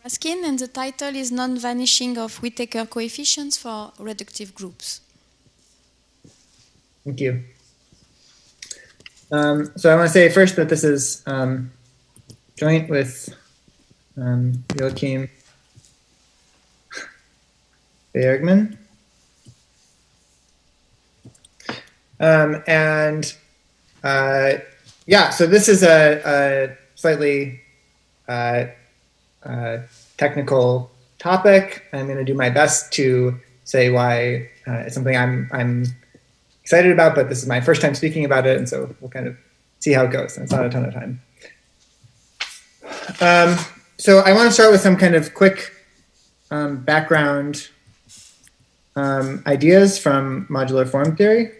Raskin, and the title is Non-vanishing of Whittaker coefficients for reductive groups. Thank you. So I want to say first that this is joint with Joachim Bergman. Yeah, so this is a slightly technical topic. I'm going to do my best to say why it's something I'm excited about, but this is my first time speaking about it, and so we'll kind of see how it goes. And it's not a ton of time. So I want to start with some kind of quick background ideas from modular form theory.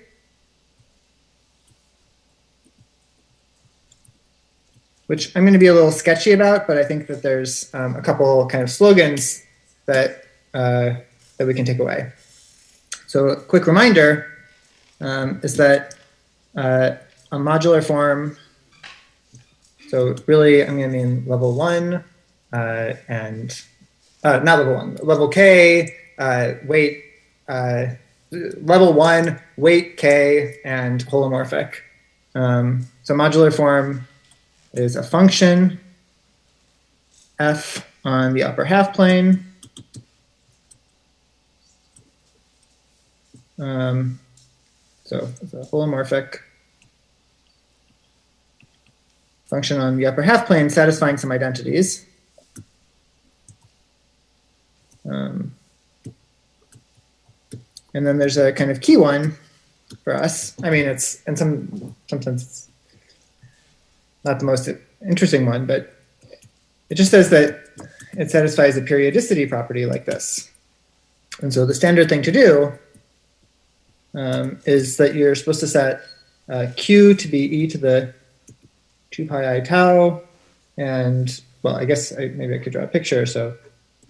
Which I'm going to be a little sketchy about, but I think that there's a couple kind of slogans that that we can take away. So a quick reminder is that a modular form, so really I'm going to mean level 1 and not level 1, level k, weight, level 1, weight k, and holomorphic. So modular form is a function f on the upper half plane. So it's a holomorphic function on the upper half plane satisfying some identities. And then there's a kind of key one for us. I mean, it's in some sense it's not the most interesting one, but it just says that it satisfies a periodicity property like this. And so the standard thing to do is that you're supposed to set q to be e to the 2 pi I tau. And, well, I guess maybe I could draw a picture. So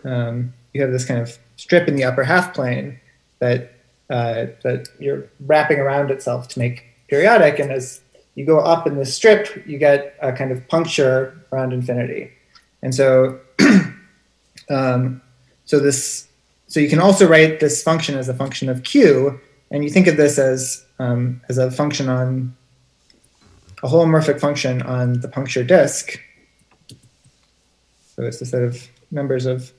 you have this kind of strip in the upper half plane that you're wrapping around itself to make periodic. And as you go up in this strip, you get a kind of puncture around infinity. And so, so you can also write this function as a function of q, and you think of this as a function on a holomorphic function on the puncture disk. So it's the set of numbers of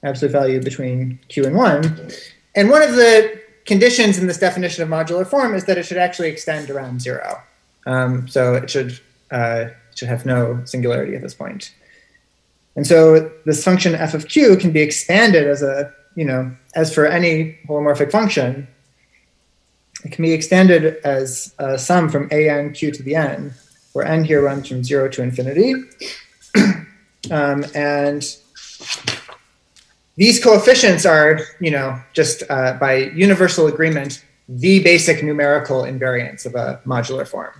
absolute value between q and 1. And one of the conditions in this definition of modular form is that it should actually extend around 0. So it should have no singularity at this point. And so this function f of q can be expanded as a, as for any holomorphic function, it can be extended as a sum from an q to the n, where n here runs from 0 to infinity. And these coefficients are, just by universal agreement, the basic numerical invariants of a modular form.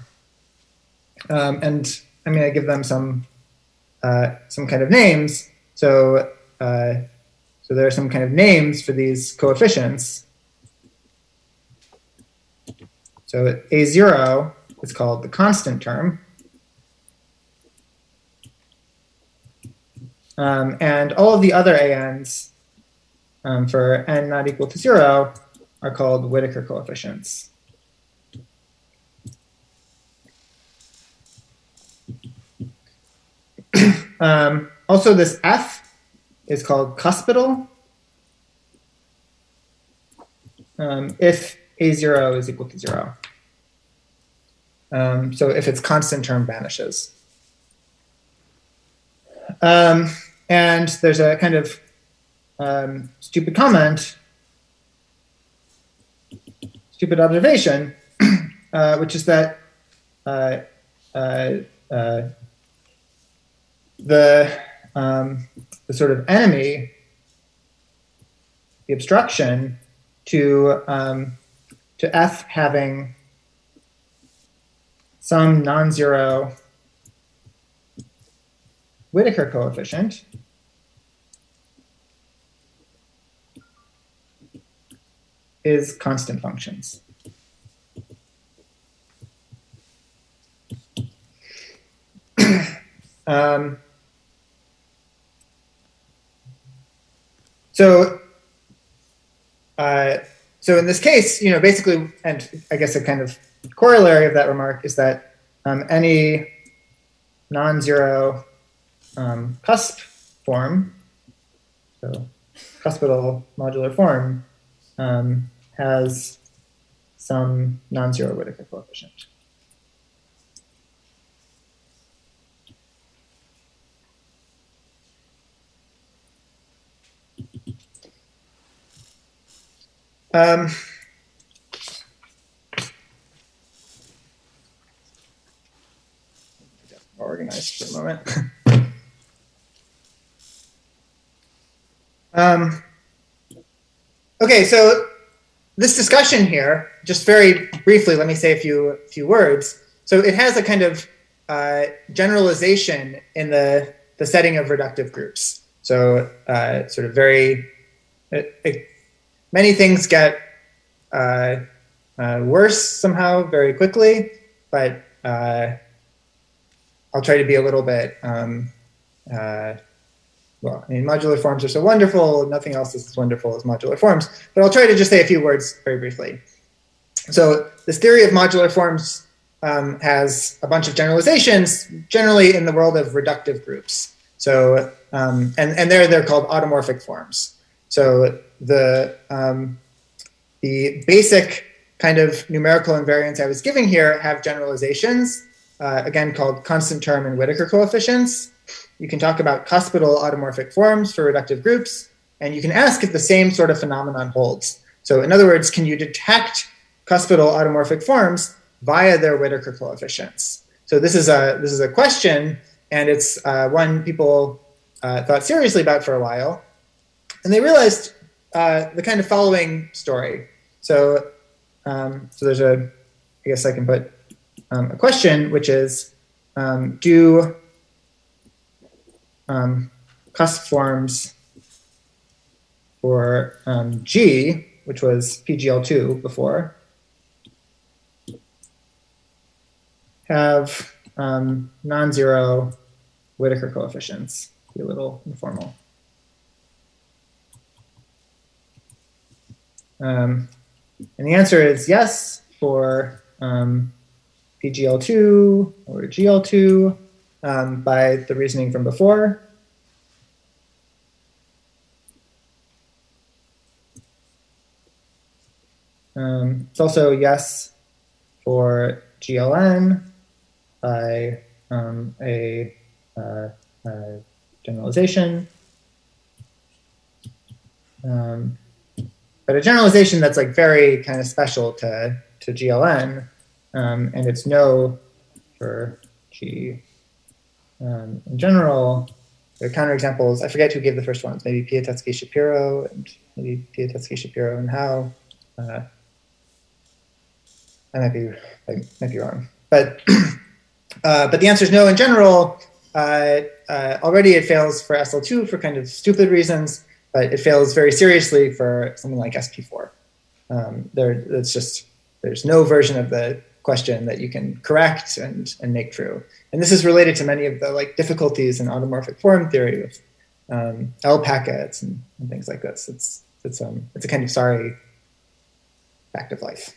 And I'm going to give them some kind of names. So there are some kind of names for these coefficients. So a0 is called the constant term. And all of the other ans for n not equal to 0 are called Whittaker coefficients. Also, this f is called cuspidal if a0 is equal to 0. So if its constant term vanishes. And there's a kind of stupid comment, stupid observation, which is that the sort of enemy, the obstruction to f having some non-zero Whittaker coefficient is constant functions. So, so in this case, basically, and I guess a kind of corollary of that remark is that any non-zero cusp form, so cuspidal modular form, has some non-zero Whittaker coefficient. Organized for a moment. Okay, so this discussion here, just very briefly, let me say a few words. So it has a kind of generalization in the setting of reductive groups. So sort of many things get worse somehow very quickly, but I'll try to be a little bit, well, I mean, modular forms are so wonderful. Nothing else is as wonderful as modular forms. But I'll try to just say a few words very briefly. So this theory of modular forms has a bunch of generalizations, generally in the world of reductive groups. So, and they're called automorphic forms. So the basic kind of numerical invariants I was giving here have generalizations, again, called constant term and Whittaker coefficients. You can talk about cuspidal automorphic forms for reductive groups, and you can ask if the same sort of phenomenon holds. So in other words, can you detect cuspidal automorphic forms via their Whittaker coefficients? So this is a question, and it's one people thought seriously about for a while. And they realized the kind of following story. So, so there's I guess I can put a question, which is, do cusp forms for G, which was PGL2 before, have non-zero Whittaker coefficients? Be a little informal. And the answer is yes for PGL2 or GL2 by the reasoning from before. It's also yes for GLN by a generalization. But a generalization that's like very kind of special to GLN, and it's no for G. In general, there are counterexamples. I forget who gave the first ones. Maybe Piatetsky-Shapiro, and maybe Piatetsky-Shapiro and Howe. I might be wrong, but the answer is no. In general, already it fails for SL2 for kind of stupid reasons, but it fails very seriously for something like SP4. There's no version of the question that you can correct and make true. And this is related to many of the like difficulties in automorphic form theory with L packets and things like this. It's a kind of sorry fact of life.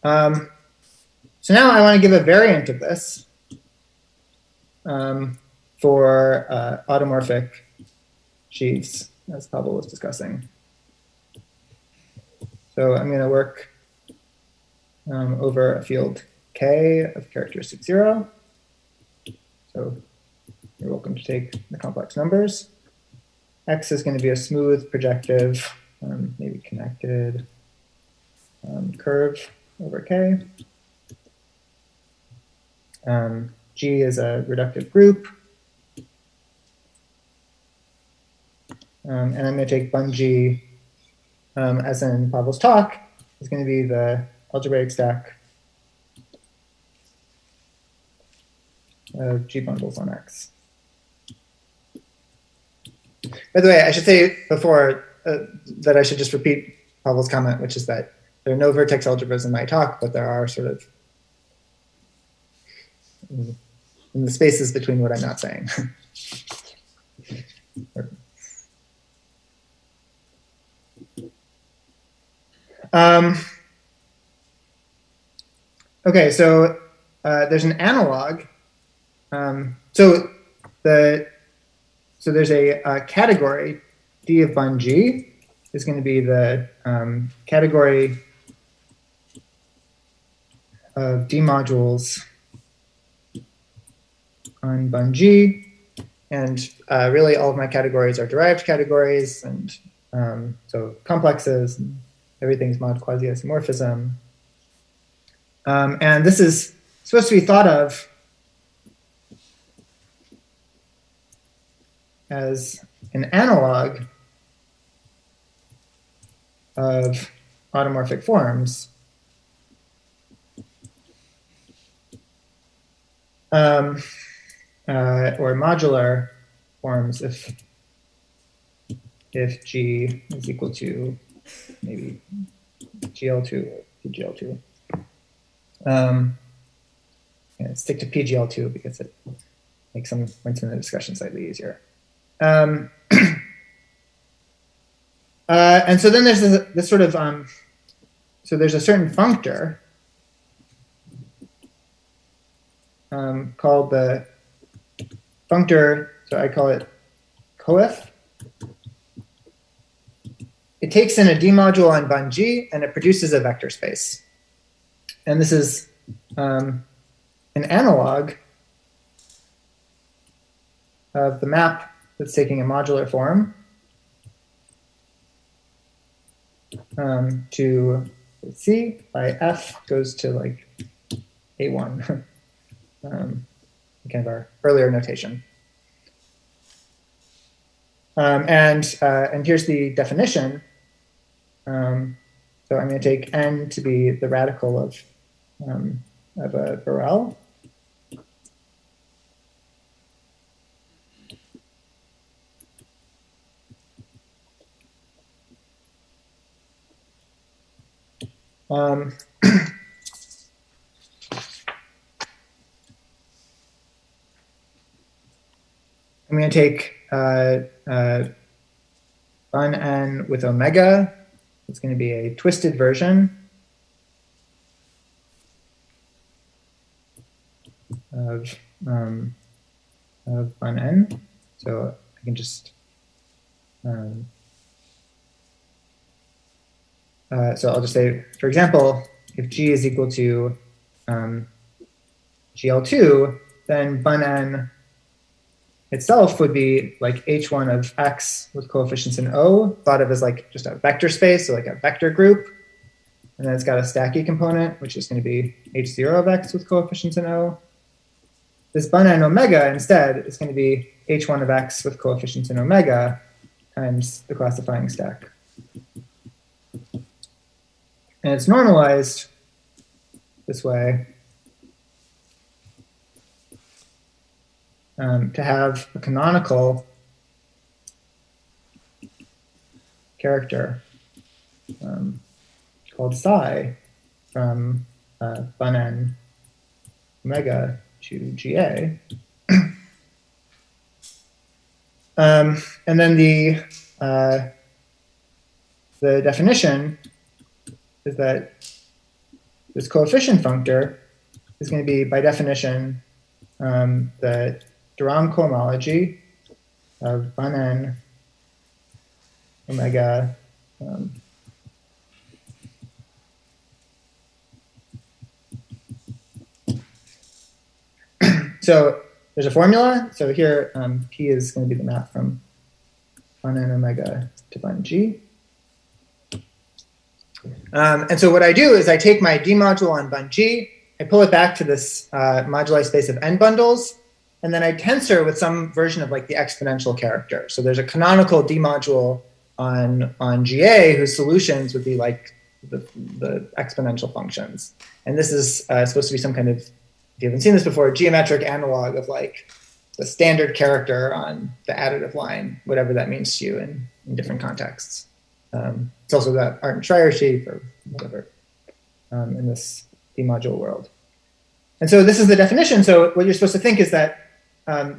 So now I want to give a variant of this for automorphic sheaves, as Paulo was discussing. So I'm going to work over a field K of characteristic 0. So you're welcome to take the complex numbers. X is going to be a smooth projective, maybe connected curve over K. G is a reductive group. And I'm going to take bun-G, as in Pavel's talk, is going to be the algebraic stack of G bundles on X. By the way, I should say before that I should just repeat Pavel's comment, which is that there are no vertex algebras in my talk, but there are sort of in the spaces between what I'm not saying. Okay, so there's an analog. So there's a category, D of bun G is going to be the category of D modules on bun G. And really all of my categories are derived categories. And so complexes, and everything's mod quasi-isomorphism. And this is supposed to be thought of as an analog of automorphic forms. Or modular forms if G is equal to maybe GL2 or PGL2. Stick to PGL2 because it makes some points in the discussion slightly easier. And so then there's this sort of, so there's a certain functor called the functor, so I call it coef. It takes in a D module on bun G and it produces a vector space. And this is an analog of the map that's taking a modular form to C by F goes to like A1, kind of our earlier notation. And here's the definition. So I'm going to take N to be the radical of a Borel. I'm going to take bun N with omega. It's going to be a twisted version of bun N. So I can just so I'll just say, for example, if G is equal to GL2, then bun N itself would be like H1 of X with coefficients in O, thought of as like just a vector space, so like a vector group. And then it's got a stacky component, which is going to be H0 of X with coefficients in O. This bun N omega instead is going to be H1 of X with coefficients in omega times the classifying stack. And it's normalized this way to have a canonical character called psi from bun N omega to GA. And then the definition is that this coefficient functor is going to be, by definition, the de Rham cohomology of bun N omega so there's a formula. So here P is going to be the map from bun N omega to bun G. And so what I do is I take my D module on bun G, I pull it back to this moduli space of N bundles, and then I tensor with some version of like the exponential character. So there's a canonical D module on GA whose solutions would be like the exponential functions. And this is supposed to be some kind of, if you haven't seen this before, geometric analog of like the standard character on the additive line, whatever that means to you in different contexts. It's also that art and Schreier shape or whatever in this D module world. And so this is the definition. So what you're supposed to think is that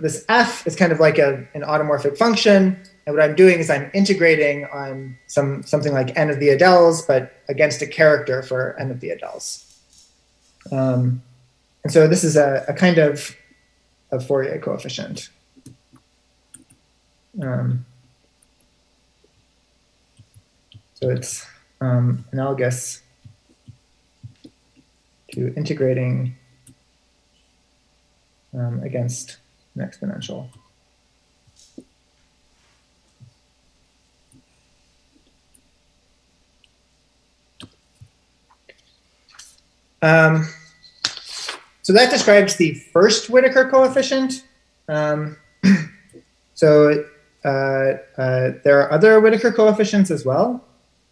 this F is kind of like an automorphic function And what I'm doing is I'm integrating on something like n of the adels, but against a character for n of the adels. And so this is a kind of Fourier coefficient. So it's analogous to integrating against an exponential. So that describes the first Whittaker coefficient. So there are other Whittaker coefficients as well.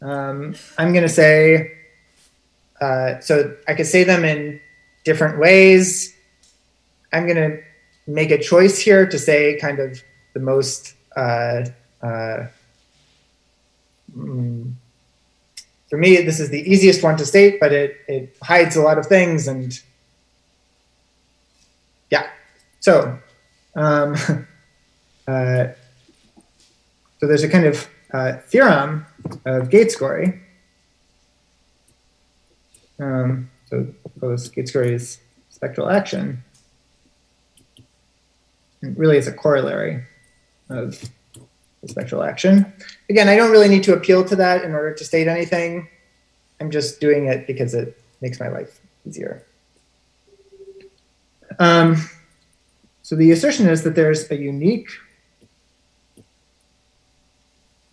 I'm going to say, so I could say them in different ways. I'm going to make a choice here to say kind of the most, for me, this is the easiest one to state, but it hides a lot of things. And yeah, so so there's a kind of theorem of Gates-Gorey. So suppose Gates-Gorey's spectral action. And really, it's a corollary of the spectral action. Again, I don't really need to appeal to that in order to state anything. I'm just doing it because it makes my life easier. So the assertion is that there's a unique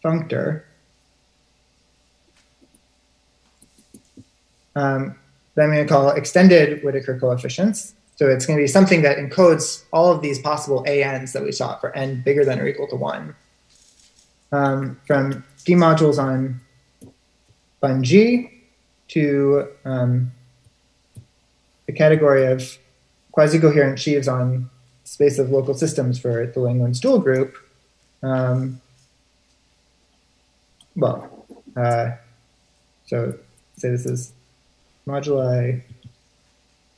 functor that I'm going to call extended Whittaker coefficients. So it's going to be something that encodes all of these possible ANs that we saw for n bigger than or equal to 1. From D modules on bun G to the category of quasi-coherent sheaves on space of local systems for the Langlands dual group. So say this is moduli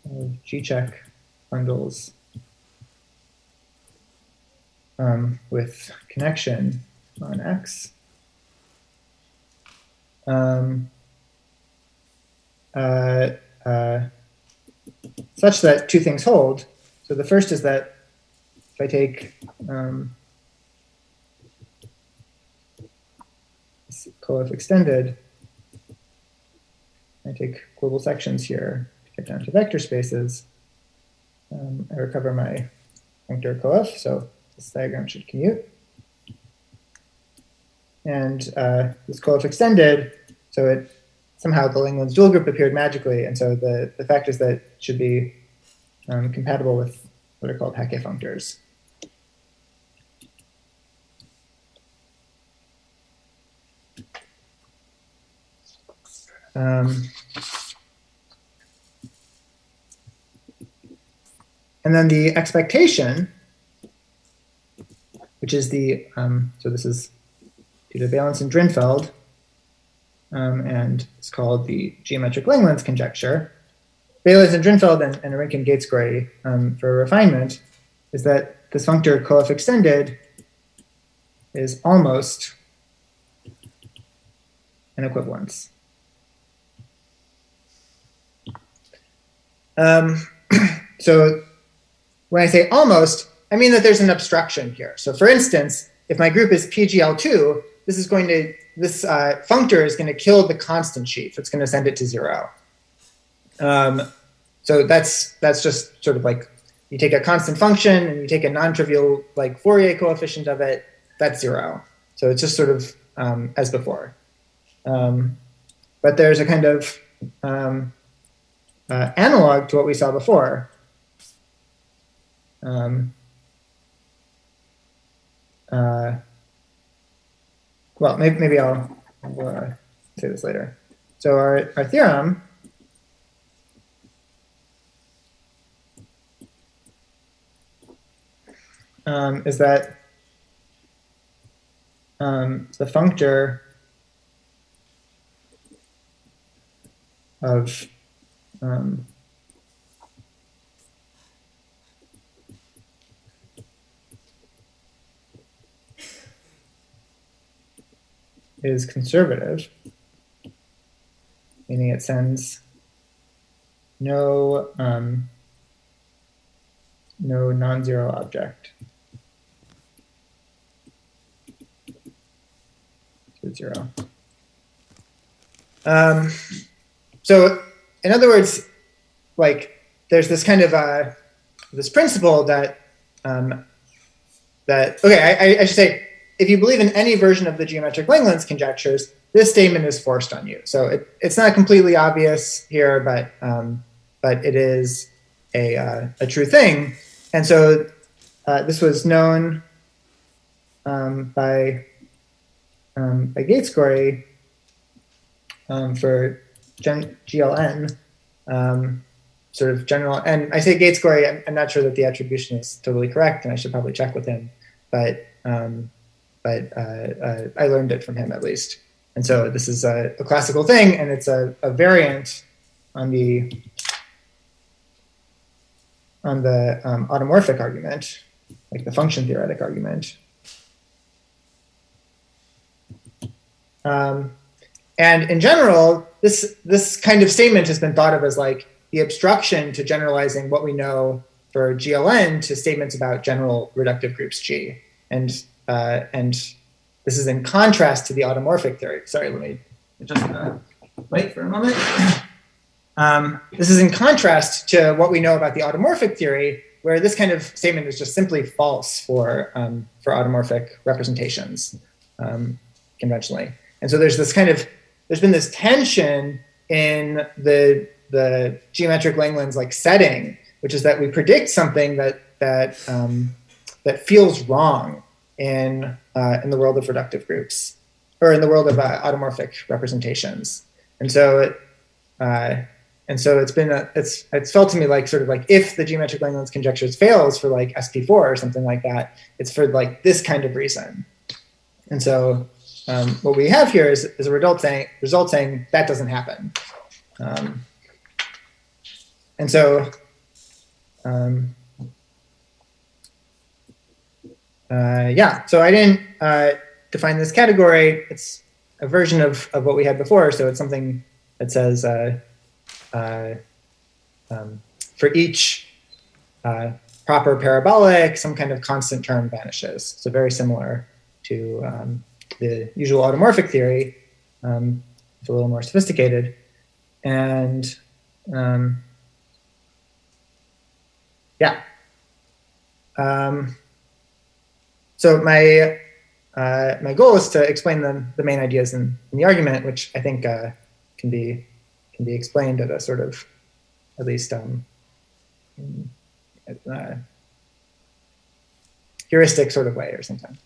of G-check bundles with connection on X. Such that two things hold. So the first is that if I take this coef extended, I take global sections here to get down to vector spaces, I recover my functor coef, so this diagram should commute. And this coef extended, so it somehow the Langlands dual group appeared magically, and so the fact is that it should be compatible with what are called Hecke functors. And then the expectation, which is the, so this is due to Valence and Drinfeld, and it's called the geometric Langlands conjecture. Valence and Drinfeld and Arinkin Gates-Gorey for refinement is that this functor coef extended is almost an equivalence. So when I say almost, I mean that there's an obstruction here. So for instance, if my group is PGL2, this functor is going to kill the constant sheaf. It's going to send it to 0. So that's just sort of like you take a constant function and you take a non-trivial like Fourier coefficient of it, that's 0. So it's just sort of as before. But there's a kind of analog to what we saw before. Well, maybe I'll say this later. So our theorem is that the functor of is conservative, meaning it sends no non-zero object to 0. So in other words, like there's this kind of this principle that I should say, if you believe in any version of the geometric Langlands conjectures, this statement is forced on you. So it's not completely obvious here, but it is a true thing. And so this was known by Gates-Gorey for GLN, sort of general. And I say Gates-Gorey, I'm not sure that the attribution is totally correct, and I should probably check with him. But I learned it from him at least. And so this is a classical thing, and it's a variant on the automorphic argument, like the function theoretic argument. And in general, this kind of statement has been thought of as like the obstruction to generalizing what we know for GLN to statements about general reductive groups G. And this is in contrast to the automorphic theory. Sorry, let me just wait for a moment. This is in contrast to what we know about the automorphic theory, where this kind of statement is just simply false for automorphic representations conventionally. And so there's been this tension in the geometric Langlands like setting, which is that we predict something that feels wrong in the world of reductive groups, or in the world of automorphic representations. And so it's felt to me like sort of like if the geometric Langlands conjectures fails for like SP4 or something like that, it's for like this kind of reason. And so what we have here is a result saying that doesn't happen. And so so I didn't define this category. It's a version of what we had before. So it's something that says for each proper parabolic, some kind of constant term vanishes. So very similar to the usual automorphic theory. It's a little more sophisticated. And so my goal is to explain the main ideas in the argument, which I think can be explained at a sort of at least heuristic sort of way or something.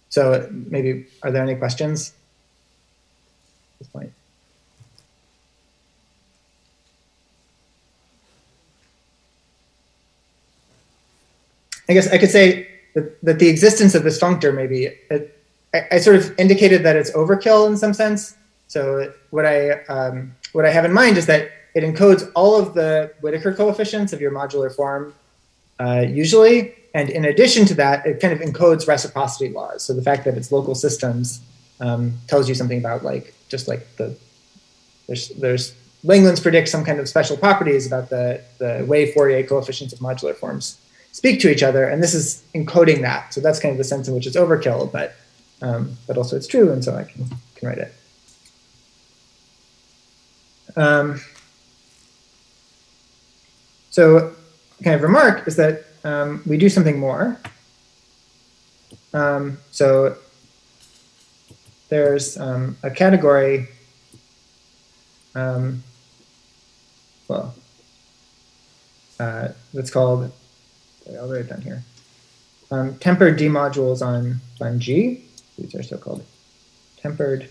So maybe, are there any questions at this point? I guess I could say that the existence of this functor maybe, I sort of indicated that it's overkill in some sense. So what I have in mind is that it encodes all of the Whittaker coefficients of your modular form usually. And in addition to that, it kind of encodes reciprocity laws. So the fact that it's local systems tells you something about like, just like there's Langlands predict some kind of special properties about the way Fourier coefficients of modular forms speak to each other, and this is encoding that. So that's kind of the sense in which it's overkill, but also it's true, and so I can write it. So kind of remark is that we do something more. So there's a category, that's called, I'll write it down here, tempered D modules on G. These are so-called tempered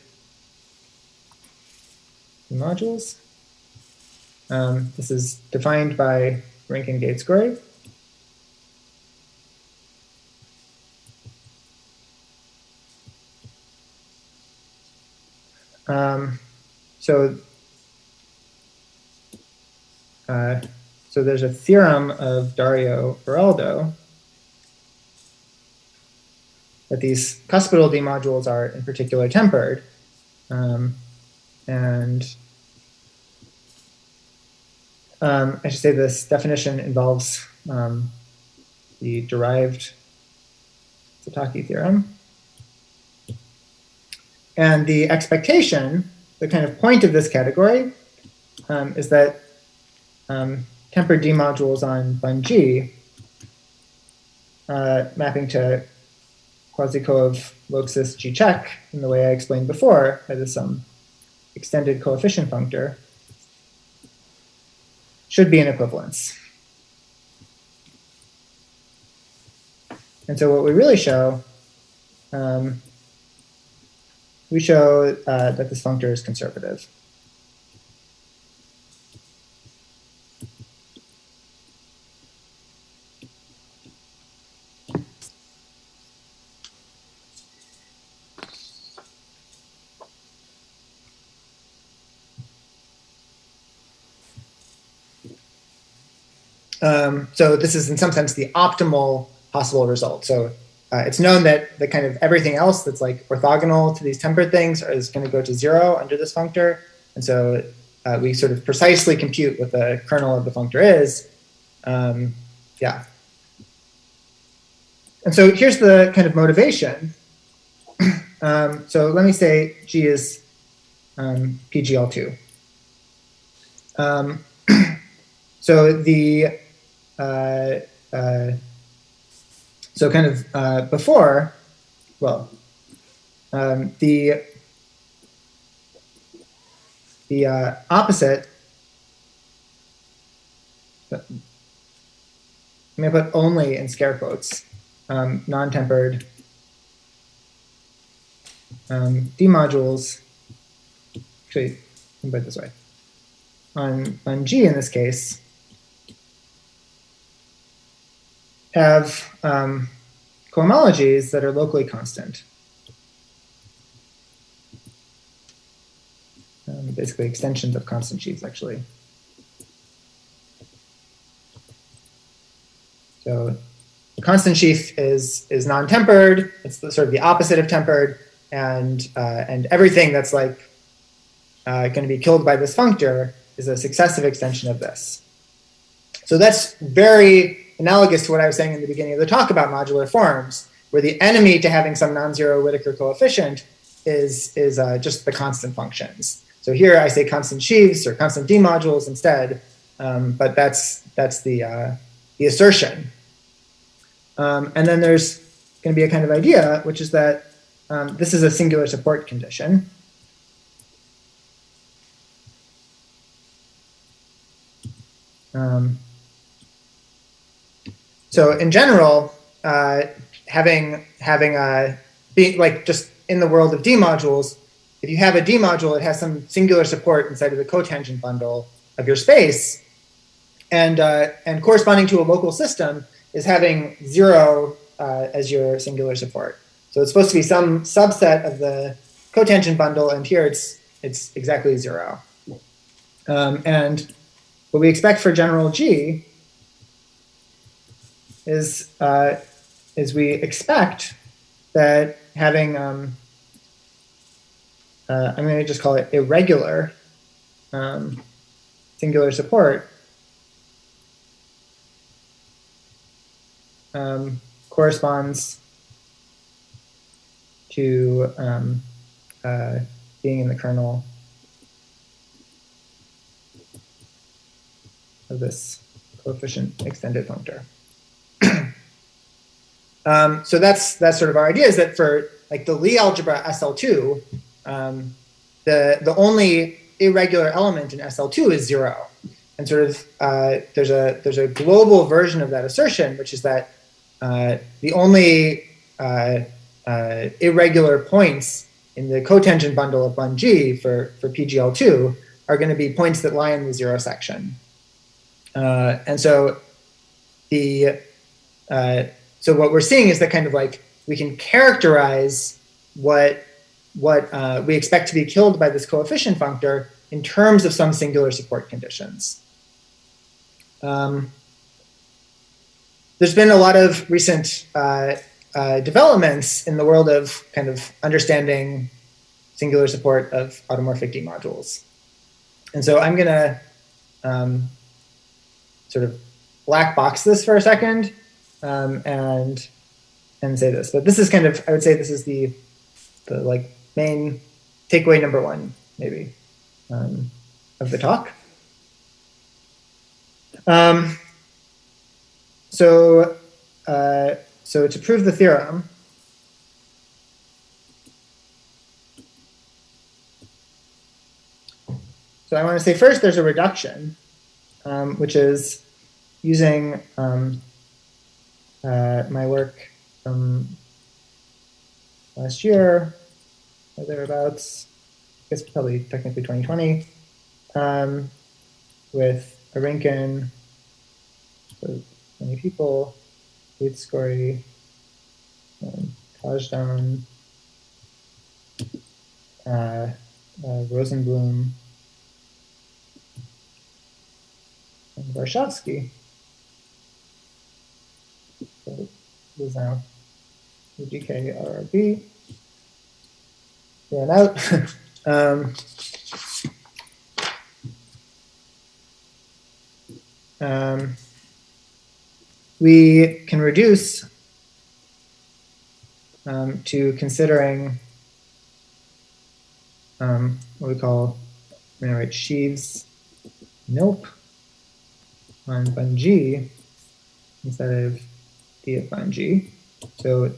D modules. This is defined by Rankin Gates-Gorey. So there's a theorem of Dario Beraldo that these cuspidal D modules are in particular tempered. I should say this definition involves the derived Satake theorem. And the expectation, the kind of point of this category, is that tempered D modules on Bun-G, mapping to quasi-coev log-sys G check in the way I explained before, by this extended coefficient functor, should be an equivalence. And so what we really show, we show that this functor is conservative. So this is in some sense the optimal possible result. So it's known that the kind of everything else that's like orthogonal to these tempered things is going to go to 0 under this functor. And so we sort of precisely compute what the kernel of the functor is. Yeah. And so here's the kind of motivation. So let me say G is PGL2. So the so kind of before, well, the opposite. I'm going to put only in scare quotes. Non-tempered D modules. Actually, let me put it this way. On G in this case, have cohomologies that are locally constant. Basically extensions of constant sheaves, actually. So the constant sheaf is non-tempered. It's sort of the opposite of tempered, and everything that's like going to be killed by this functor is a successive extension of this. So that's very analogous to what I was saying in the beginning of the talk about modular forms, where the enemy to having some non-zero Whittaker coefficient is just the constant functions. So here I say constant sheaves or constant D modules instead, but that's the assertion. And then there's going to be a kind of idea, which is that this is a singular support condition. So in general, being like just in the world of D modules, if you have a D module, it has some singular support inside of the cotangent bundle of your space, and corresponding to a local system is having 0 as your singular support. So it's supposed to be some subset of the cotangent bundle, and here it's exactly 0. And what we expect for general G is we expect that having I'm going to just call it irregular singular support corresponds to being in the kernel of this coefficient extended functor. So that's sort of our idea, is that for like the Lie algebra SL2, the only irregular element in SL2 is 0, and sort of there's a global version of that assertion, which is that the only irregular points in the cotangent bundle of Bun-G for PGL2 are going to be points that lie in the 0 section. And so so what we're seeing is that kind of like we can characterize what we expect to be killed by this coefficient functor in terms of some singular support conditions. There's been a lot of recent developments in the world of kind of understanding singular support of automorphic D modules. And so I'm going to sort of black box this for a second and say this. But this is kind of, I would say this is the like main takeaway number one, maybe, of the talk. So to prove the theorem, so I want to say first there's a reduction, which is using my work from last year, or thereabouts, I guess probably technically 2020, with Arinkin, so many people, Scory, Kajdan, Rosenblum, and Varshavsky. So this is now UGK-RRB. Ran out. We can reduce to considering what we call, I'm going to write sheaves nope on bun G instead of D of bun G. So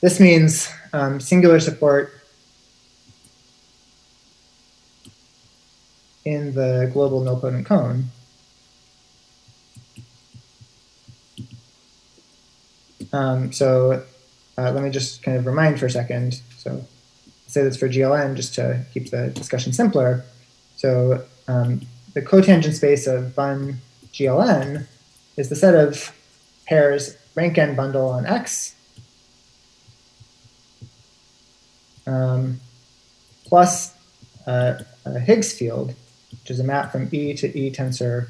this means singular support in the global nilpotent cone. Let me just kind of remind for a second. So I'll say this for GLN just to keep the discussion simpler. So the cotangent space of bun GLN is the set of pairs rank n bundle on X plus a Higgs field, which is a map from E to E tensor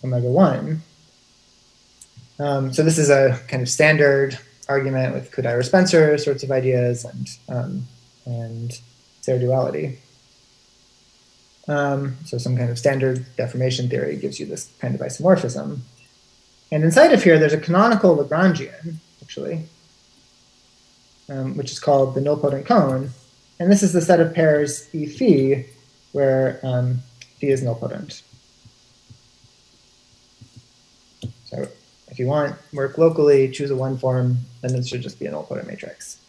omega 1. So this is a kind of standard argument with Kodaira-Spencer sorts of ideas and Serre duality. So some kind of standard deformation theory gives you this kind of isomorphism. And inside of here, there's a canonical Lagrangian, actually, which is called the nilpotent cone. And this is the set of pairs E phi, where phi is nilpotent. So if you want work locally, choose a one form, then this should just be a nilpotent matrix.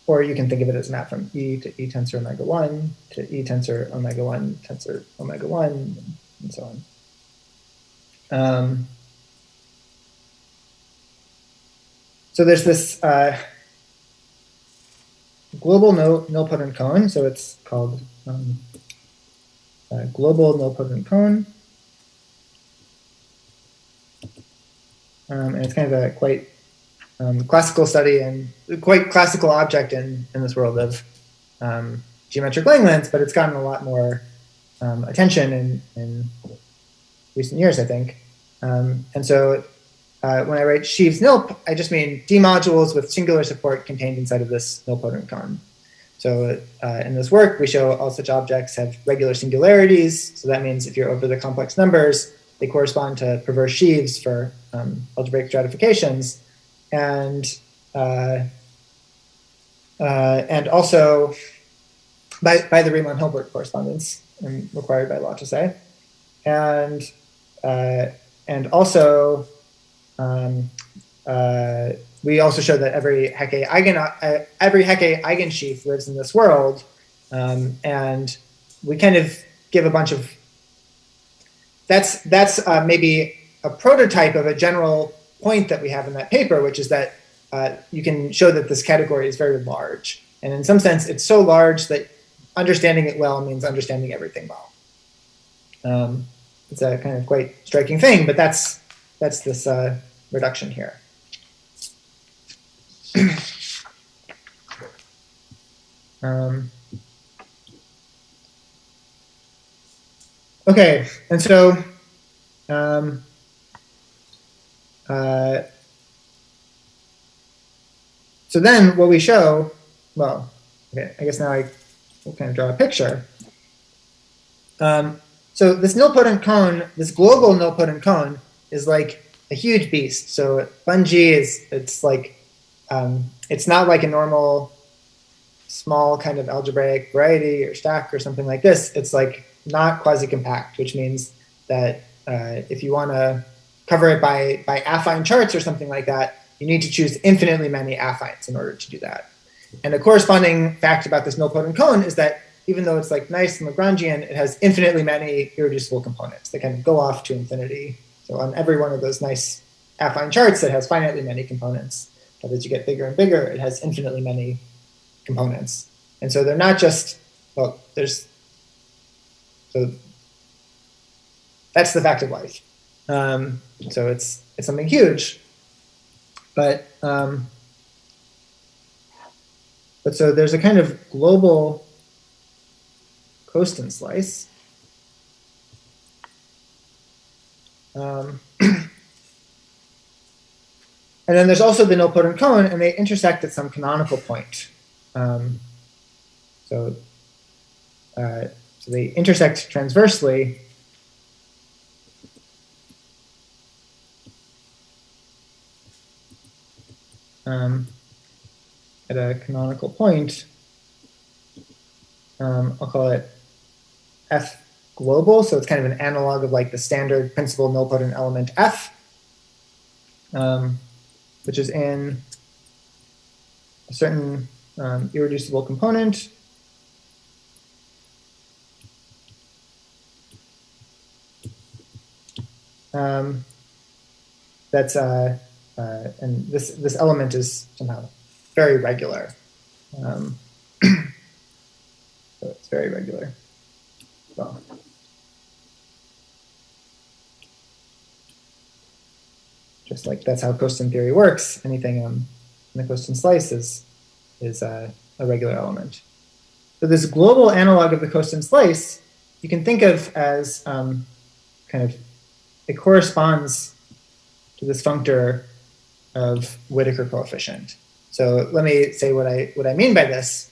Or you can think of it as a map from E to E tensor omega 1 to E tensor omega 1 tensor omega 1, and so on. So there's this global nilpotent cone, so it's called global nilpotent cone. And it's kind of a quite classical study and quite classical object in this world of geometric Langlands, but it's gotten a lot more attention in recent years, I think. And so when I write sheaves nilp, I just mean D modules with singular support contained inside of this nilpotent cone. So in this work, we show all such objects have regular singularities. So that means if you're over the complex numbers, they correspond to perverse sheaves for algebraic stratifications. And also by the Riemann-Hilbert correspondence required by law to say. And also we also show that every Hecke eigensheaf lives in this world, and we kind of give a bunch of that's maybe a prototype of a general point that we have in that paper, which is that you can show that this category is very large, and in some sense, it's so large that understanding it well means understanding everything well. It's a kind of quite striking thing, but that's this reduction here. Okay, and so Um, so then what we show, well, okay, I guess now I will kind of draw a picture. So this nilpotent cone, this global nilpotent cone, is like a huge beast. So Bun-G it's like it's not like a normal small kind of algebraic variety or stack or something like this. It's like not quasi-compact, which means that if you want to cover it by affine charts or something like that, you need to choose infinitely many affines in order to do that. And a corresponding fact about this nilpotent cone is that even though it's like nice and Lagrangian, it has infinitely many irreducible components that kind of go off to infinity. So on every one of those nice affine charts that has finitely many components, but as you get bigger and bigger, it has infinitely many components. And so they're not just, well, so that's the fact of life. So it's something huge, but so there's a kind of global Costin slice. And then there's also the nilpotent cone, and they intersect at some canonical point. So they intersect transversely. At a canonical point. I'll call it F global, so it's kind of an analog of like the standard principal nilpotent element F, which is in a certain irreducible component. That's and this element is somehow very regular. So it's very regular. So just like that's how Costin theory works. Anything in the Costin slice is a regular element. So this global analog of the Costin slice, you can think of as kind of, it corresponds to this functor of Whittaker coefficient. So let me say what I mean by this.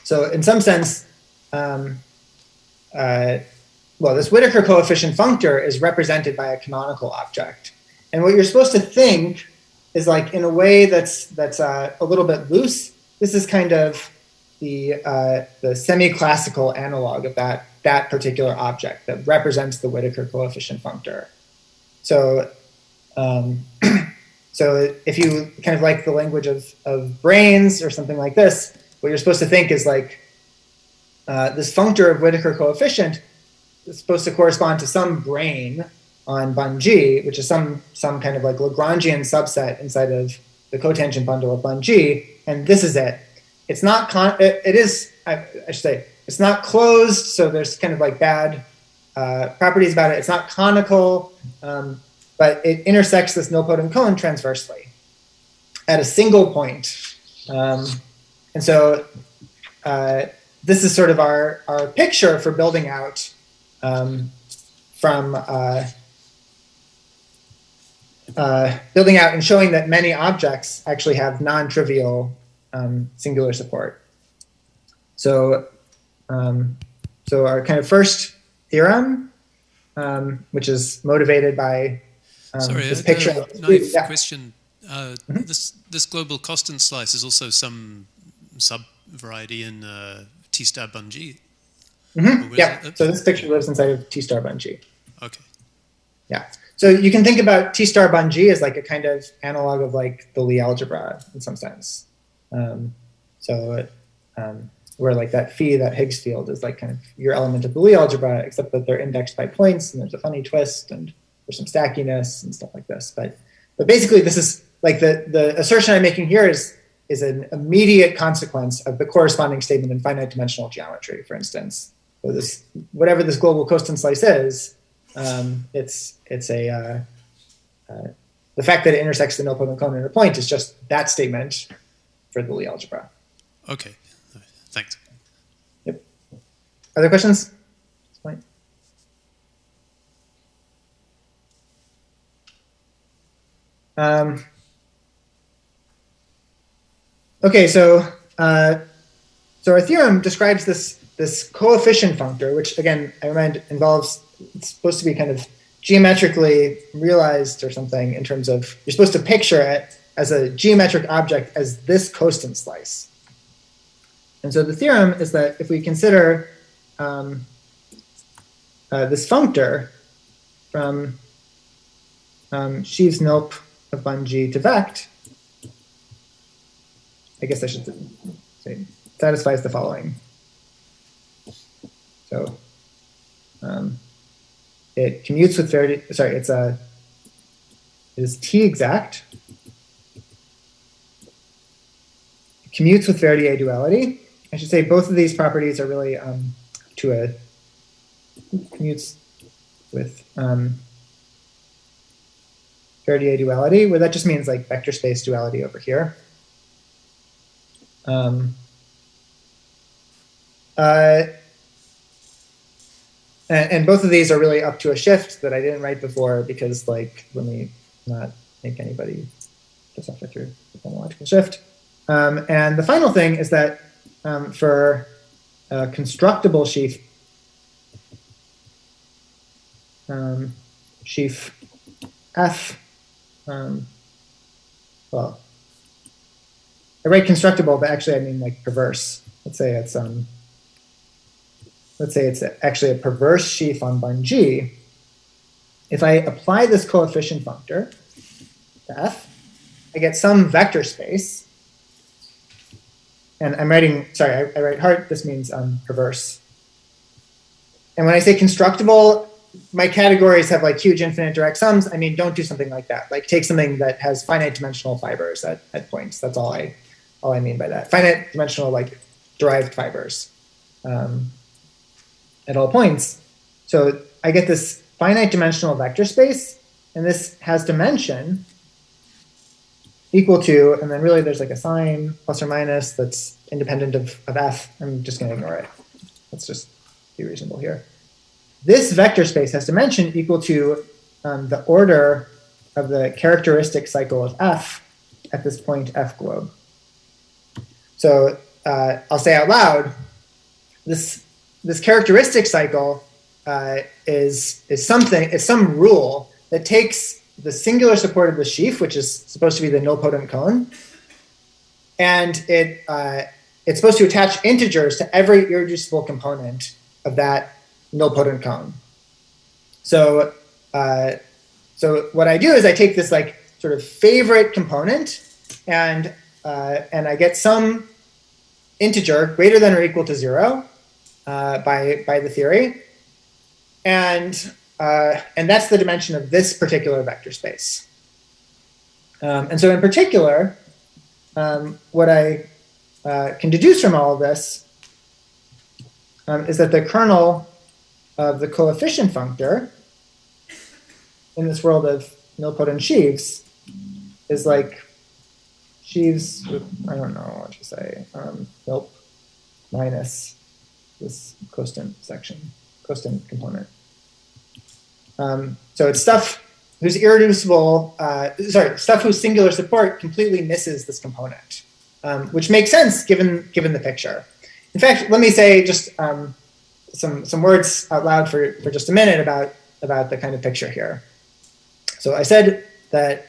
So in some sense, well, this Whittaker coefficient functor is represented by a canonical object. And what you're supposed to think is like in a way that's a little bit loose. This is kind of the semi-classical analog of that particular object that represents the Whittaker coefficient functor. So so if you kind of like the language of branes or something like this, what you're supposed to think is like this functor of Whittaker coefficient is supposed to correspond to some brane on Bun-G, which is some kind of like Lagrangian subset inside of the cotangent bundle of Bun-G, and this is it. It's not it is, I should say, it's not closed, so there's kind of like bad properties about it. It's not conical, but it intersects this nilpotent cone transversely at a single point. And so this is sort of our picture for building out building out and showing that many objects actually have non-trivial singular support. So, so our kind of first theorem, which is motivated by this picture. Naive question. This global Costin slice is also some sub-variety in T-star Bun-G. Yeah, so this picture lives inside of T-star Bun-G. Okay. Yeah, so you can think about T-star Bun-G as like a kind of analog of like the Lie algebra in some sense. Where like that phi, that Higgs field is like kind of your element of the Lie algebra, except that they're indexed by points and there's a funny twist and there's some stackiness and stuff like this. But basically this is like the assertion I'm making here is an immediate consequence of the corresponding statement in finite dimensional geometry, for instance. So this, whatever this global Costin slice is, it's the fact that it intersects the nilpotent cone in a point is just that statement for the Lie algebra. Okay, thanks. Yep. Other questions at this point? Okay, so our theorem describes this coefficient functor, which again, I remind involves, it's supposed to be kind of geometrically realized or something in terms of, you're supposed to picture it as a geometric object as this costant slice. And so the theorem is that if we consider this functor from sheaves nilp of Bun-G to vect, I guess I should say, satisfies the following. So it commutes with Verdi, sorry, it is T exact. It commutes with Verdier duality. I should say both of these properties are really commutes with Verdier duality, where that just means like vector space duality over here. And both of these are really up to a shift that I didn't write before because, like, let me not make anybody just suffer through the homological shift. And the final thing is that for a constructible sheaf, sheaf F, well, I write constructible, but actually I mean like perverse. Let's say it's actually a perverse sheaf on Bun-G. If I apply this coefficient functor to F, I get some vector space. And I'm writing, sorry, I write heart, this means perverse. And when I say constructible, my categories have like huge infinite direct sums. I mean, don't do something like that. Like take something that has finite dimensional fibers at points. That's all I mean by that. Finite dimensional, like derived fibers at all points. So I get this finite dimensional vector space, and this has dimension equal to, and then really there's like a sign plus or minus that's independent of F. I'm just going to ignore it. Let's just be reasonable here. This vector space has dimension equal to the order of the characteristic cycle of F at this point F globe. So I'll say out loud, this characteristic cycle is some rule that takes the singular support of the sheaf, which is supposed to be the nilpotent cone, and it's supposed to attach integers to every irreducible component of that nilpotent cone. So what I do is I take this like sort of favorite component and I get some integer greater than or equal to 0 by the theory, and that's the dimension of this particular vector space. And so in particular, what I can deduce from all of this is that the kernel of the coefficient functor in this world of nilpotent sheaves is like sheaves with, I don't know what to say, nilp minus this costant component. So it's stuff whose irreducible, stuff whose singular support completely misses this component, which makes sense given the picture. In fact, let me say just some words out loud for just a minute about the kind of picture here. So I said that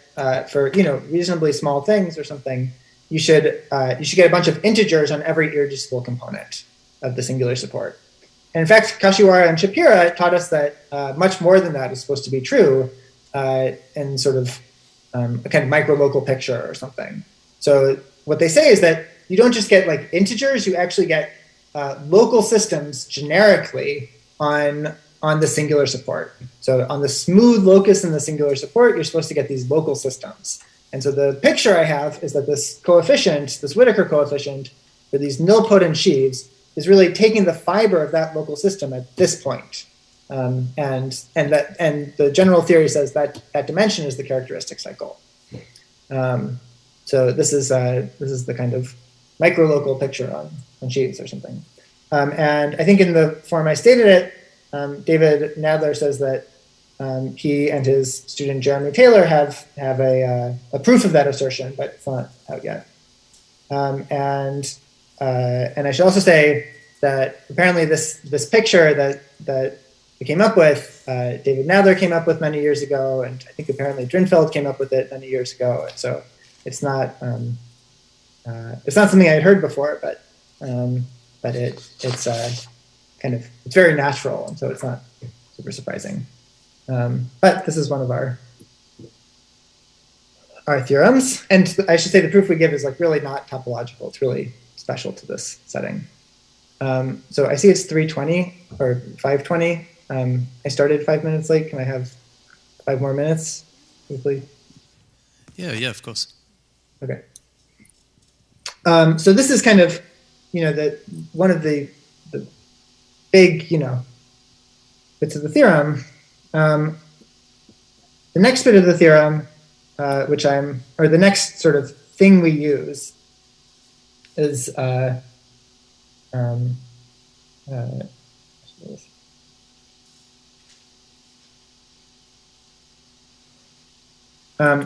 for reasonably small things or something, you should get a bunch of integers on every irreducible component of the singular support. And in fact, Kashiwara and Shapira taught us that much more than that is supposed to be true in sort of a kind of micro-local picture or something. So what they say is that you don't just get like integers, you actually get local systems generically on the singular support. So on the smooth locus in the singular support, you're supposed to get these local systems. And so the picture I have is that this coefficient, this Whittaker coefficient, for these nilpotent sheaves, is really taking the fiber of that local system at this point. And the general theory says that that dimension is the characteristic cycle. So this is the kind of micro-local picture on sheaves or something. And I think in the form I stated it, David Nadler says that he and his student Jeremy Taylor have a proof of that assertion, but it's not out yet. And I should also say that apparently this picture that we came up with, David Nadler came up with many years ago, and I think apparently Drinfeld came up with it many years ago. And so it's not something I had heard before, but it's very natural, and so it's not super surprising. But this is one of our theorems, and I should say the proof we give is like really not topological. It's really special to this setting. So I see it's 3:20 or 5:20. I started 5 minutes late. Can I have 5 more minutes, quickly? Yeah, of course. Okay. So this is kind of, one of the big, bits of the theorem. The next bit of the theorem, the next sort of thing we use is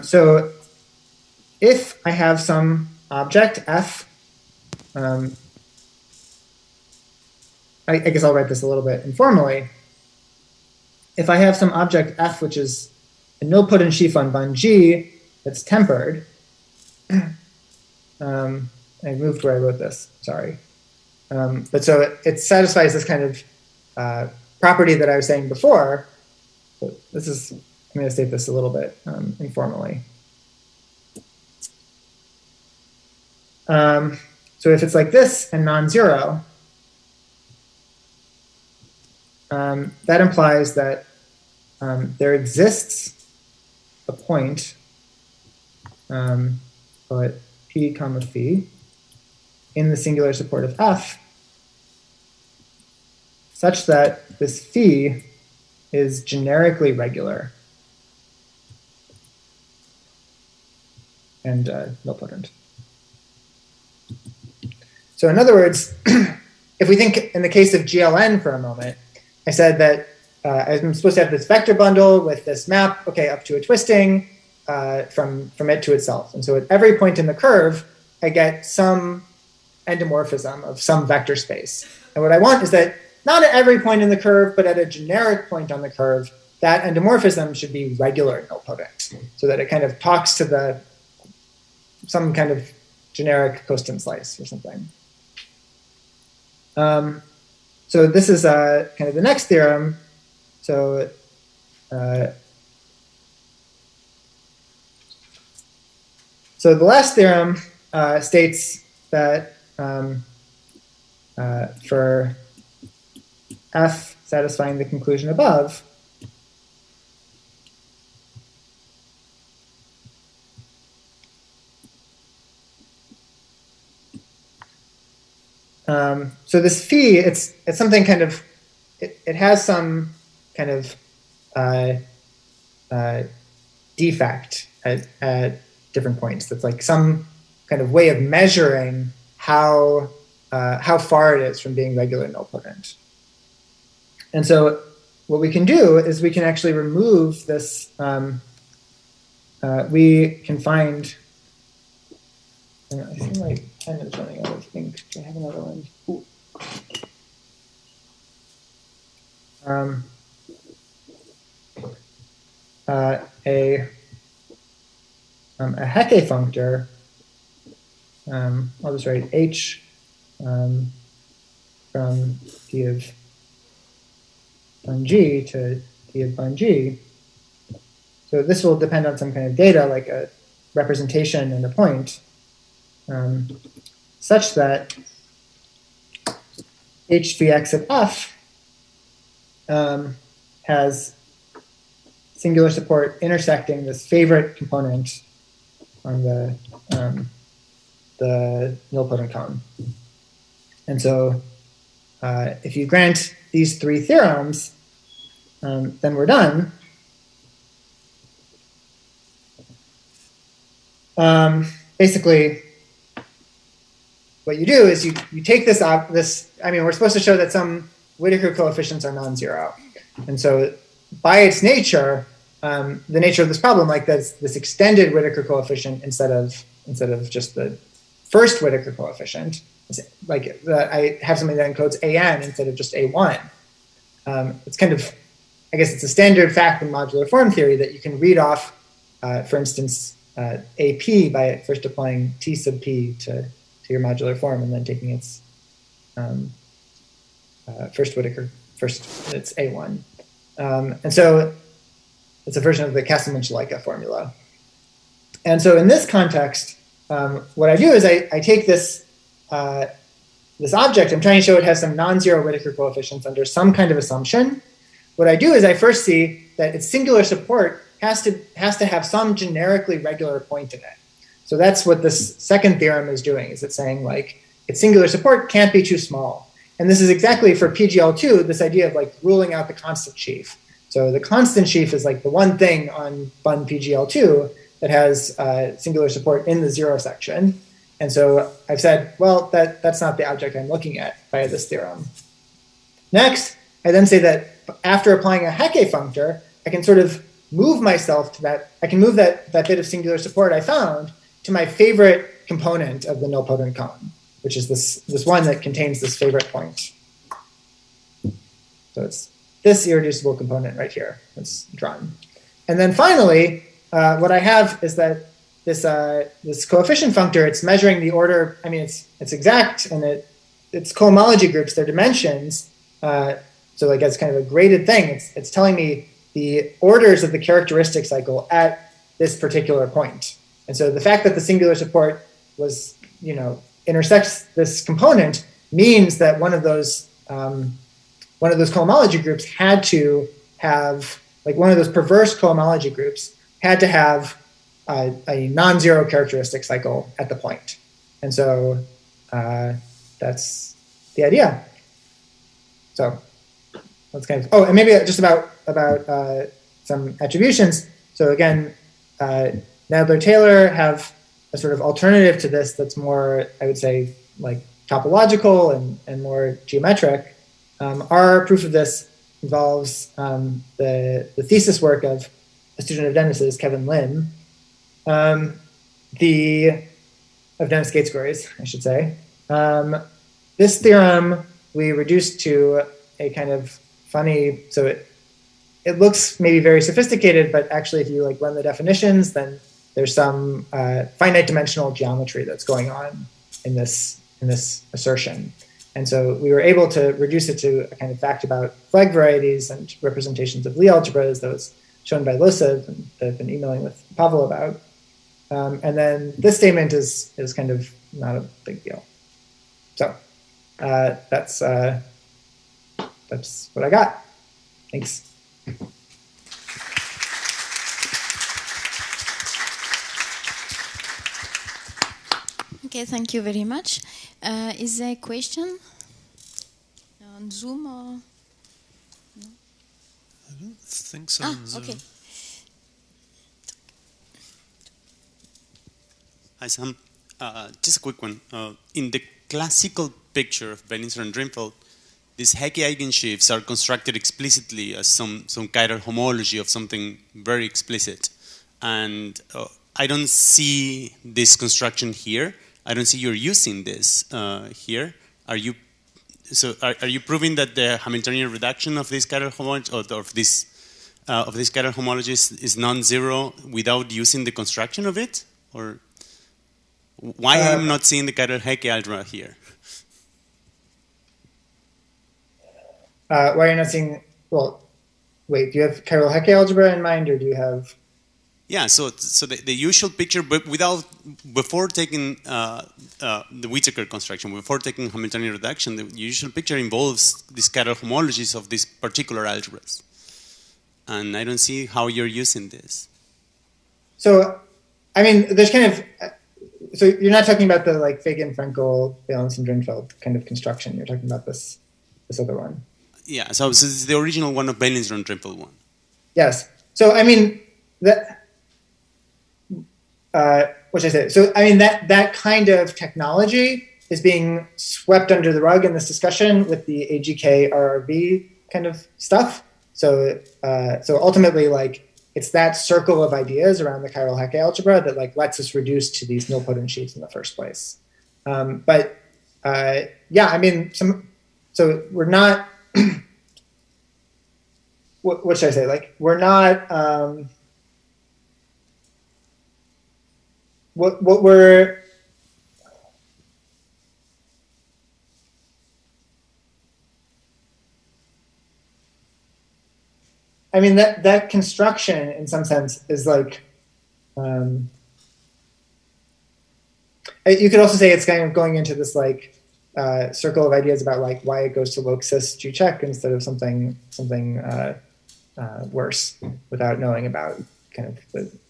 so if I have some object f, I guess I'll write this a little bit informally. If I have some object f which is a nilpotent sheaf on bun G that's tempered, I moved where I wrote this, sorry. But so it satisfies this kind of property that I was saying before. So I'm going to state this a little bit informally. So if it's like this and non-zero, that implies that there exists a point, call it P comma phi, in the singular support of F, such that this phi is generically regular and nilpotent. So in other words, if we think in the case of GLN for a moment, I said that I'm supposed to have this vector bundle with this map, up to a twisting from it to itself. And so at every point in the curve, I get some endomorphism of some vector space. And what I want is that not at every point in the curve, but at a generic point on the curve, that endomorphism should be regular nilpotent, so that it kind of talks to some kind of generic cosine slice or something. So this is kind of the next theorem. So the last theorem states that for F satisfying the conclusion above, so this phi, it's something kind of, it has some kind of defect at different points. That's like some kind of way of measuring how far it is from being regular nilpotent. And so what we can do is we can actually remove this, we can find, I think my pen is running out of ink. Do I have another one? Ooh. A Hecke functor, I'll just write H from D of bun G to D of bun G. So this will depend on some kind of data, like a representation and a point, such that H phi x of F has singular support intersecting this favorite component on the nilpotent cone. And so if you grant these three theorems, then we're done. Basically, what you do is you take this, we're supposed to show that some Whittaker coefficients are non-zero. And so by its nature, the nature of this problem, like this extended Whittaker coefficient instead of just the first Whittaker coefficient, like I have something that encodes an instead of just a1. It's kind of, I guess it's a standard fact in modular form theory that you can read off, for instance, AP by first applying T sub P to your modular form and then taking its first Whittaker, it's A1. And so it's a version of the Castleman-Chalaika formula. And so in this context, what I do is I take this object, I'm trying to show it has some non-zero Whittaker coefficients under some kind of assumption. What I do is I first see that its singular support has to have some generically regular point in it. So that's what this second theorem is doing, is it's saying like its singular support can't be too small. And this is exactly for PGL2, this idea of like ruling out the constant sheaf. So the constant sheaf is like the one thing on Bun PGL2 that has singular support in the zero section. And so I've said, well, that's not the object I'm looking at via this theorem. Next, I then say that after applying a Hecke functor, I can sort of move myself to that, I can move that bit of singular support I found to my favorite component of the nilpotent cone, which is this one that contains this favorite point. So it's this irreducible component right here that's drawn. And then finally, what I have is that this coefficient functor, it's measuring the order, I mean, it's exact, and it's cohomology groups, their dimensions. So like it's kind of a graded thing. It's telling me the orders of the characteristic cycle at this particular point. And so the fact that the singular support was, intersects this component means that one of those cohomology groups had to have, like one of those perverse cohomology groups had to have a non-zero characteristic cycle at the point. And so that's the idea. So that's kind of, and maybe just about some attributions. So again, Nadler-Taylor have a sort of alternative to this that's more, I would say, like topological and more geometric. Our proof of this involves the thesis work of a student of Dennis's, Kevin Lin, of Dennis Gates-Gory's, I should say. This theorem we reduced to a kind of funny, so it looks maybe very sophisticated, but actually if you like run the definitions, then there's some finite dimensional geometry that's going on in this assertion. And so we were able to reduce it to a kind of fact about flag varieties and representations of Lie algebras that was shown by Losiv and that I've been emailing with Pavel about. And then this statement is kind of not a big deal. So that's what I got. Thanks. Okay, thank you very much. Is there a question on Zoom or? No? I don't think so. On Zoom. Okay. Hi, Sam. Just a quick one. In the classical picture of Benninger and Drinfeld, these Hecke eigensheaves are constructed explicitly as some chiral homology of something very explicit. And I don't see this construction here. I don't see you're using this here. Are you proving that the Hamiltonian reduction of this chiral homology of this chiral homologies is non-zero without using the construction of it? Or why I'm not seeing the chiral Hecke algebra here? Why are you not seeing? Well, wait. Do you have chiral Hecke algebra in mind, or do you have? Yeah. So the usual picture, but before taking the Whittaker construction, before taking Hamiltonian reduction, the usual picture involves these chiral homologies of these particular algebras, and I don't see how you're using this. So, I mean, there's kind of. So you're not talking about the like Fagan, Frenkel, Valence, and Drinfeld kind of construction. You're talking about this other one. Yeah, so this is the original one of Ballinger and Drinfeld one. Yes. So I mean that. What should I say? So I mean that kind of technology is being swept under the rug in this discussion with the AGK RRV kind of stuff. So ultimately, like, it's that circle of ideas around the chiral Hecke algebra that like lets us reduce to these nilpotent sheets in the first place. Yeah, I mean, so we're not. What should I say? Like, we're not. What we're. I mean, that construction, in some sense, is like, you could also say it's kind of going into this like circle of ideas about like why it goes to log-sys G-check instead of something worse, without knowing about kind of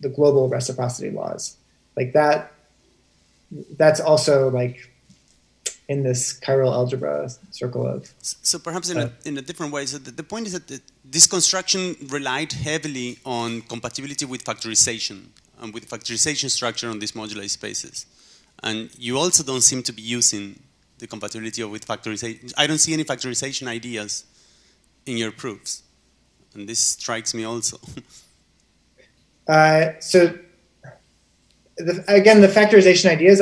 the global reciprocity laws. Like that's also like in this chiral algebra circle of. So perhaps in a different way. So the point is that this construction relied heavily on compatibility with factorization and with factorization structure on these moduli spaces. And you also don't seem to be using the compatibility with factorization. I don't see any factorization ideas in your proofs. And this strikes me also. Again, the factorization ideas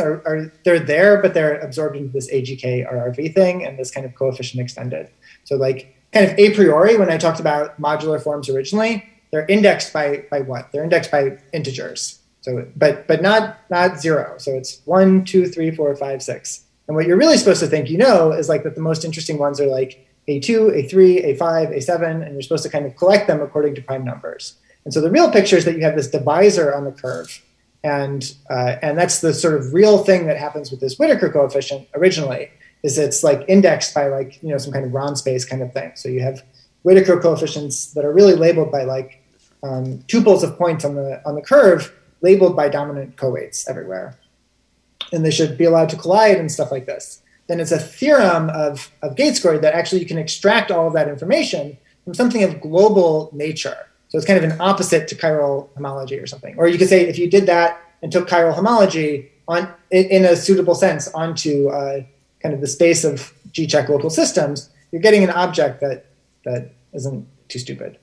they're there, but they're absorbed into this AGK RRV thing and this kind of coefficient extended. So like kind of a priori, when I talked about modular forms originally, they're indexed by what? They're indexed by integers. So but not 0. So it's 1, 2, 3, 4, 5, 6. And what you're really supposed to think, is like that the most interesting ones are like A2, A3, A5, A7, and you're supposed to kind of collect them according to prime numbers. And so the real picture is that you have this divisor on the curve. And that's the sort of real thing that happens with this Whittaker coefficient originally, is it's like indexed by like, some kind of Ron space kind of thing. So you have Whittaker coefficients that are really labeled by like tuples of points on the curve labeled by dominant co-weights everywhere. And they should be allowed to collide and stuff like this. Then it's a theorem of gate-scoring that actually you can extract all of that information from something of global nature. So it's kind of an opposite to chiral homology or something. Or you could say if you did that and took chiral homology in a suitable sense onto kind of the space of G-check local systems, you're getting an object that isn't too stupid.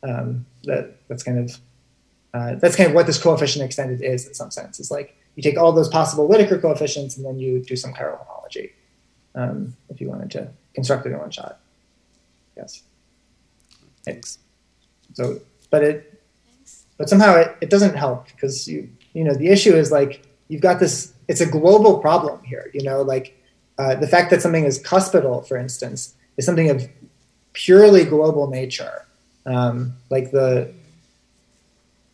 That's kind of what this coefficient extended is in some sense. It's like you take all those possible Whittaker coefficients and then you do some chiral homology if you wanted to construct it in one shot. Yes. Thanks. So, but somehow it doesn't help because the issue is like you've got this. It's a global problem here. The fact that something is cuspidal, for instance, is something of purely global nature.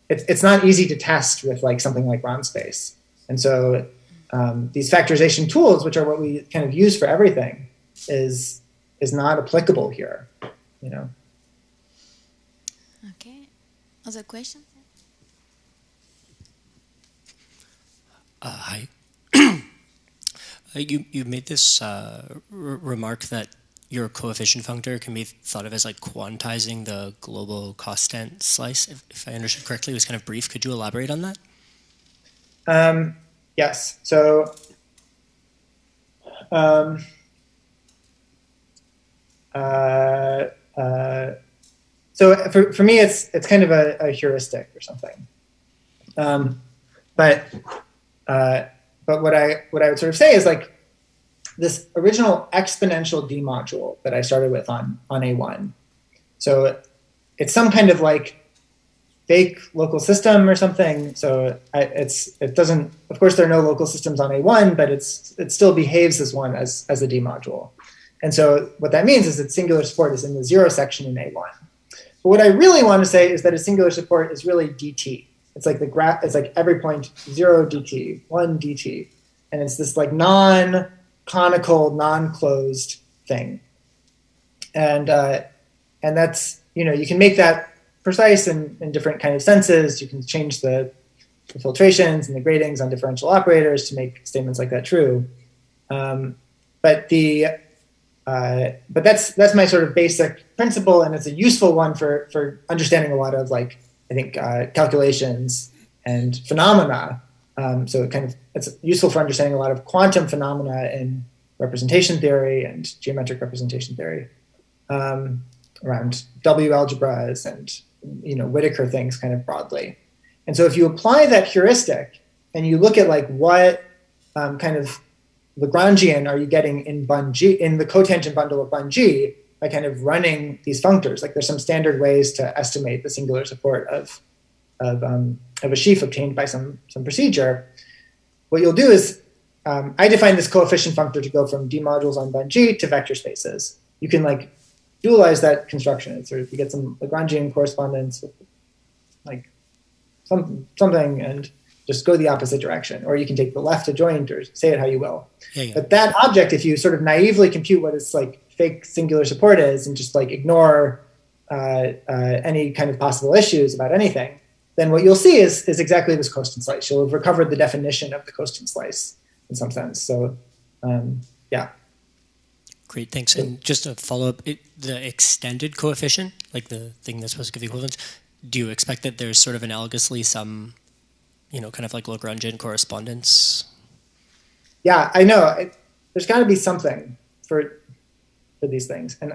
It's not easy to test with like something like Ron space, and so these factorization tools, which are what we kind of use for everything, is not applicable here. Okay. Other questions? Hi. You made this remark that your coefficient functor can be thought of as like quantizing the global costant slice. If I understood correctly, it was kind of brief. Could you elaborate on that? Yes. So so for me, it's kind of a heuristic or something. But what I would sort of say is like this original exponential D module that I started with on A1. So it's some kind of like fake local system or something. So it doesn't. Of course, there are no local systems on A1, but it still behaves as one as a D module. And so what that means is that singular support is in the 0 section in A1. But what I really want to say is that a singular support is really dt. It's like the graph. It's like every point 0 dt, 1 dt, and it's this like non-conical, non-closed thing. And that's you can make that precise in different kind of senses. You can change the filtrations and the gradings on differential operators to make statements like that true. But that's my sort of basic principle, and it's a useful one for understanding a lot of like I think calculations and phenomena. So it's useful for understanding a lot of quantum phenomena in representation theory and geometric representation theory. around W-algebras and Whittaker things kind of broadly. And so if you apply that heuristic and you look at like what kind of Lagrangian are you getting in bun G, in the cotangent bundle of bun G, by kind of running these functors. Like there's some standard ways to estimate the singular support of a sheaf obtained by some procedure. What you'll do is, I define this coefficient functor to go from D modules on bun G to vector spaces. You can like dualize that construction. It's sort of, you get some Lagrangian correspondence with like something and just go the opposite direction. Or you can take the left adjoint or say it how you will. Yeah. But that object, if you sort of naively compute what its like fake singular support is and just like ignore any kind of possible issues about anything, then what you'll see is exactly this cosine slice. You'll have recovered the definition of the cosine slice in some sense. So, yeah. Great, thanks. And just a follow-up, the extended coefficient, like the thing that's supposed to give the equivalence, do you expect that there's sort of analogously some, kind of like Lagrangian correspondence? Yeah, I know. There's got to be something for these things. And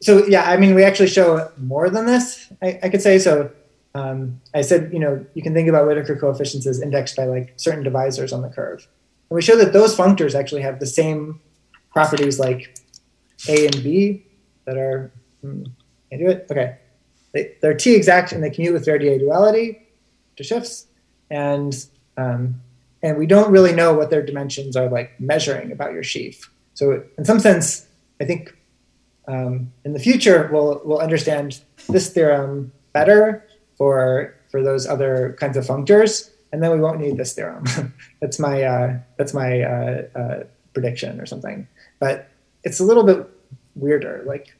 we actually show more than this, I could say. So I said, you can think about Whittaker coefficients as indexed by like certain divisors on the curve. And we show that those functors actually have the same properties like A and B that are, can I do it? Okay. They're T-exact and they commute with Verdier duality to shifts. And we don't really know what their dimensions are like measuring about your sheaf. So in some sense, I think in the future, we'll understand this theorem better for those other kinds of functors, and then we won't need this theorem. that's my prediction or something. But it's a little bit weirder. Like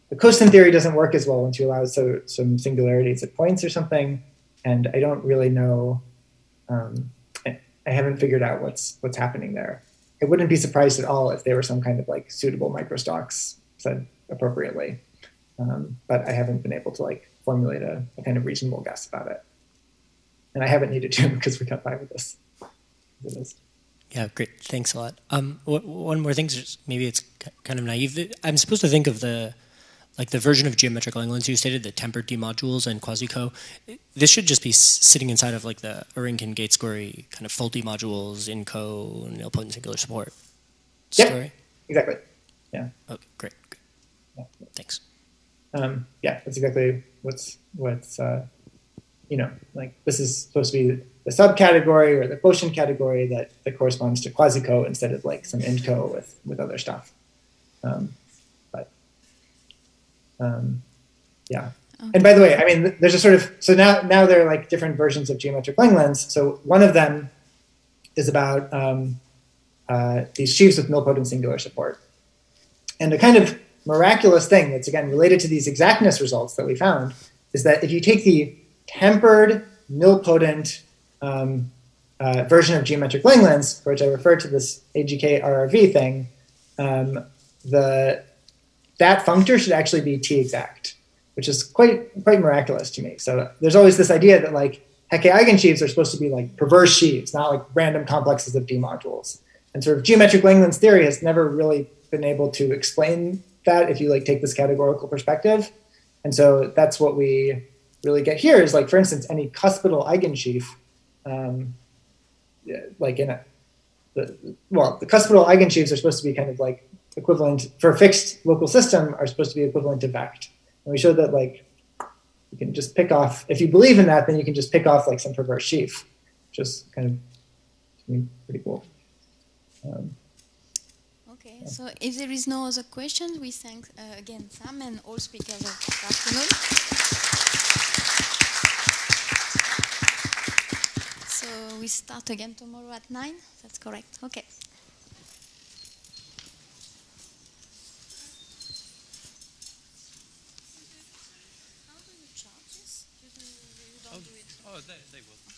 the cosine theory doesn't work as well once you allow some singularities at points or something, and I don't really know. I haven't figured out what's happening there. I wouldn't be surprised at all if there were some kind of like suitable microstocks said appropriately, but I haven't been able to like formulate a kind of reasonable guess about it, and I haven't needed to because we got by with this. Yeah, great. Thanks a lot. One more thing, maybe it's kind of naive. I'm supposed to think of the version of geometric Langlands you stated, the tempered D modules and quasi-co. This should just be sitting inside of like the Urinkin-Gates-Gorey kind of faulty modules in co and nilpotent singular support story. Yeah, exactly. Yeah. Okay, great. Yeah. Thanks. Yeah, that's exactly what's like this is supposed to be the subcategory or the quotient category that corresponds to quasi-co instead of like some int-co with other stuff. Yeah. Okay. And by the way, I mean, there's a sort of, so now there are like different versions of geometric Langlands. So one of them is about these sheaves with nilpotent singular support. And a kind of miraculous thing that's, again, related to these exactness results that we found is that if you take the tempered nilpotent version of geometric Langlands, for which I refer to this AGK RRV thing, that functor should actually be T-exact, which is quite miraculous to me. So there's always this idea that like Hecke eigensheaves are supposed to be like perverse sheaves, not like random complexes of D modules. And sort of geometric Langlands theory has never really been able to explain that if you like take this categorical perspective. And so that's what we really get here is like, for instance, any cuspidal eigensheaf, like in the cuspidal eigensheaves are supposed to be kind of like equivalent for a fixed local system are supposed to be equivalent to vect. And we showed that like you can just pick off, if you believe in that, then you can just pick off like some perverse sheaf, which is kind of to me, pretty cool. Okay, so if there is no other questions, we thank again Sam and all speakers of the afternoon. So we start again tomorrow at 9, that's correct, okay. Oh, they will.